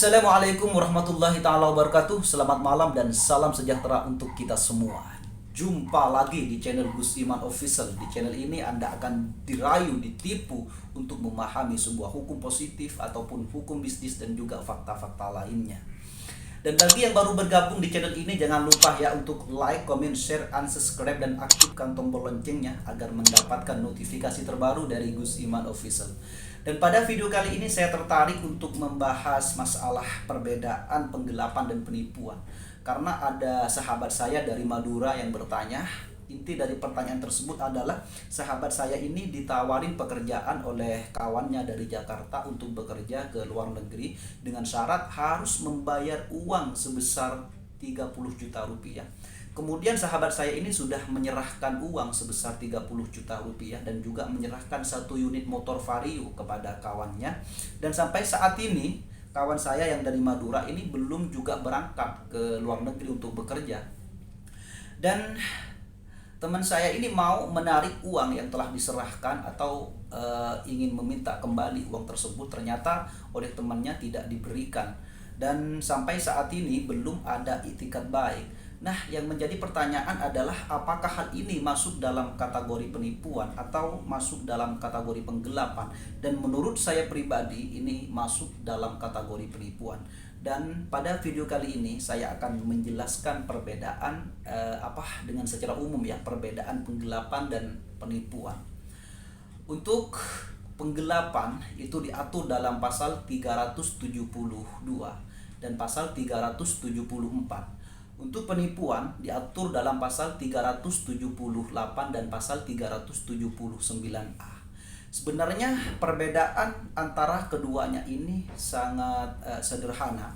Assalamualaikum warahmatullahi taala wabarakatuh. Selamat malam dan salam sejahtera untuk kita semua. Jumpa lagi di channel Gus Iman Official. Di channel ini Anda akan dirayu, ditipu untuk memahami sebuah hukum positif ataupun hukum bisnis dan juga fakta-fakta lainnya. Dan bagi yang baru bergabung di channel ini, jangan lupa ya untuk like, comment, share, unsubscribe, dan aktifkan tombol loncengnya agar mendapatkan notifikasi terbaru dari Gus Iman Official. Dan pada video kali ini saya tertarik untuk membahas masalah perbedaan penggelapan dan penipuan. Karena ada sahabat saya dari Madura yang bertanya, inti dari pertanyaan tersebut adalah sahabat saya ini ditawarin pekerjaan oleh kawannya dari Jakarta untuk bekerja ke luar negeri dengan syarat harus membayar uang sebesar 30 juta rupiah. Kemudian sahabat saya ini sudah menyerahkan uang sebesar 30 juta rupiah dan juga menyerahkan satu unit motor Vario kepada kawannya. Dan sampai saat ini kawan saya yang dari Madura ini belum juga berangkat ke luar negeri untuk bekerja. Dan teman saya ini mau menarik uang yang telah diserahkan atau ingin meminta kembali uang tersebut, ternyata oleh temannya tidak diberikan. Dan sampai saat ini belum ada itikat baik. Nah, yang menjadi pertanyaan adalah apakah hal ini masuk dalam kategori penipuan atau masuk dalam kategori penggelapan? Dan menurut saya pribadi ini masuk dalam kategori penipuan. Dan pada video kali ini saya akan menjelaskan perbedaan dengan secara umum ya, perbedaan penggelapan dan penipuan. Untuk penggelapan itu diatur dalam pasal 372 dan pasal 374. Untuk penipuan diatur dalam pasal 378 dan pasal 379A. Sebenarnya perbedaan antara keduanya ini sangat sederhana.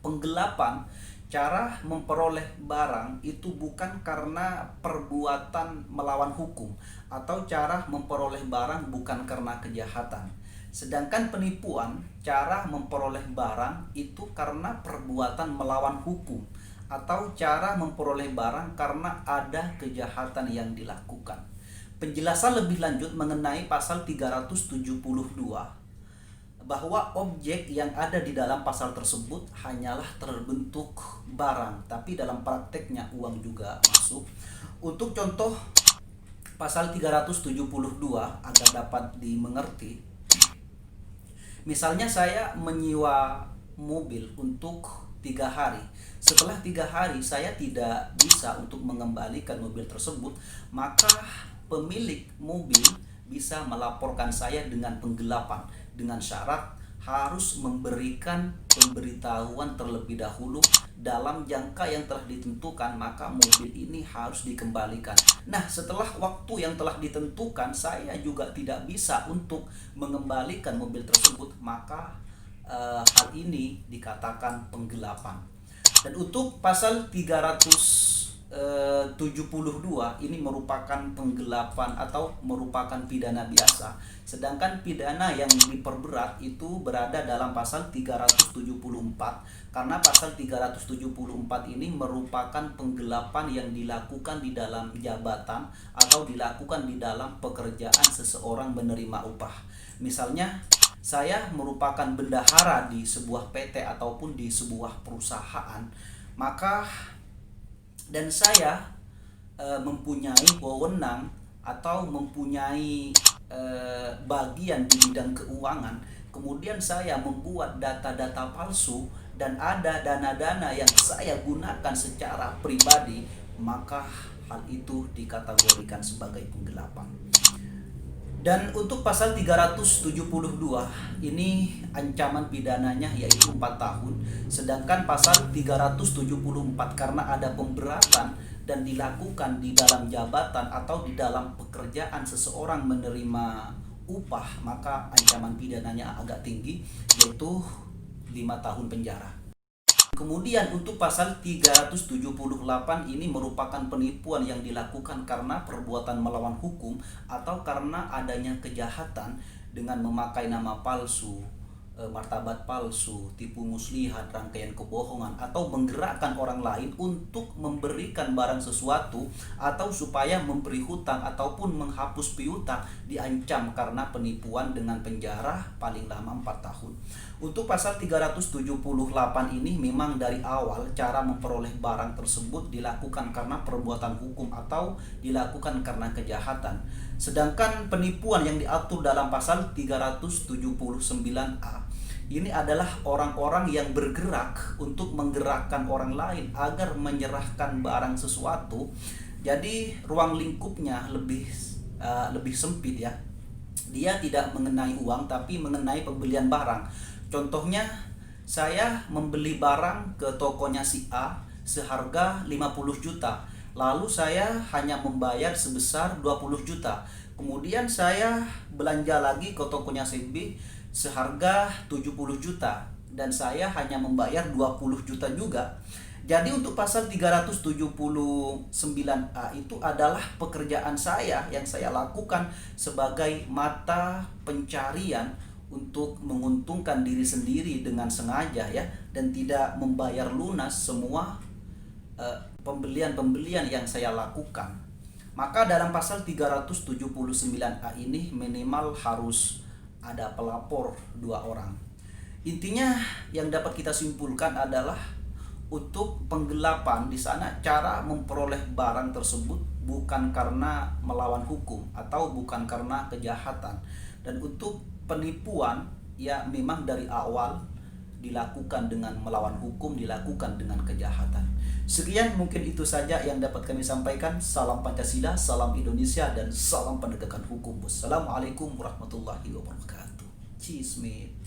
Penggelapan, cara memperoleh barang itu bukan karena perbuatan melawan hukum atau cara memperoleh barang bukan karena kejahatan. Sedangkan penipuan, cara memperoleh barang itu karena perbuatan melawan hukum atau cara memperoleh barang karena ada kejahatan yang dilakukan. Penjelasan lebih lanjut mengenai pasal 372 bahwa objek yang ada di dalam pasal tersebut hanyalah terbentuk barang, tapi dalam prakteknya uang juga masuk. Untuk contoh pasal 372 agar dapat dimengerti, misalnya saya menyewa mobil untuk 3 hari. Setelah 3 hari saya tidak bisa untuk mengembalikan mobil tersebut, maka pemilik mobil bisa melaporkan saya dengan penggelapan dengan syarat harus memberikan pemberitahuan terlebih dahulu dalam jangka yang telah ditentukan, maka mobil ini harus dikembalikan. Nah, setelah waktu yang telah ditentukan saya juga tidak bisa untuk mengembalikan mobil tersebut, maka hal ini dikatakan penggelapan. Dan untuk pasal 372 ini merupakan penggelapan atau merupakan pidana biasa. Sedangkan pidana yang diperberat itu berada dalam pasal 374, karena pasal 374 ini merupakan penggelapan yang dilakukan di dalam jabatan atau dilakukan di dalam pekerjaan seseorang menerima upah. Misalnya saya merupakan bendahara di sebuah PT ataupun di sebuah perusahaan, maka dan saya mempunyai wewenang atau mempunyai bagian di bidang keuangan, kemudian saya membuat data-data palsu dan ada dana-dana yang saya gunakan secara pribadi, maka hal itu dikategorikan sebagai penggelapan. Dan untuk pasal 372 ini ancaman pidananya yaitu 4 tahun. Sedangkan pasal 374 karena ada pemberatan dan dilakukan di dalam jabatan atau di dalam pekerjaan seseorang menerima upah, maka ancaman pidananya agak tinggi yaitu 5 tahun penjara. Kemudian untuk pasal 378 ini merupakan penipuan yang dilakukan karena perbuatan melawan hukum atau karena adanya kejahatan dengan memakai nama palsu, martabat palsu, tipu muslihat, rangkaian kebohongan, atau menggerakkan orang lain untuk memberikan barang sesuatu, atau supaya memberi hutang ataupun menghapus piutang, diancam karena penipuan dengan penjara paling lama 4 tahun. Untuk pasal 378 ini memang dari awal cara memperoleh barang tersebut dilakukan karena perbuatan hukum atau dilakukan karena kejahatan. Sedangkan penipuan yang diatur dalam pasal 379A ini adalah orang-orang yang bergerak untuk menggerakkan orang lain agar menyerahkan barang sesuatu. Jadi ruang lingkupnya lebih sempit ya. Dia tidak mengenai uang tapi mengenai pembelian barang. Contohnya, saya membeli barang ke tokonya si A seharga 50 juta. Lalu saya hanya membayar sebesar 20 juta. Kemudian saya belanja lagi ke tokonya si B seharga 70 juta dan saya hanya membayar 20 juta juga. Jadi untuk pasal 379A itu adalah pekerjaan saya yang saya lakukan sebagai mata pencarian untuk menguntungkan diri sendiri dengan sengaja ya, dan tidak membayar lunas semua pembelian-pembelian yang saya lakukan. Maka dalam pasal 379A ini minimal harus ada pelapor 2 orang. Intinya yang dapat kita simpulkan adalah untuk penggelapan di sana cara memperoleh barang tersebut bukan karena melawan hukum atau bukan karena kejahatan. Dan untuk penipuan ya memang dari awal dilakukan dengan melawan hukum, dilakukan dengan kejahatan. Sekian mungkin itu saja yang dapat kami sampaikan. Salam Pancasila, salam Indonesia, dan salam penegakan hukum. Wassalamualaikum warahmatullahi wabarakatuh. Cheers mate.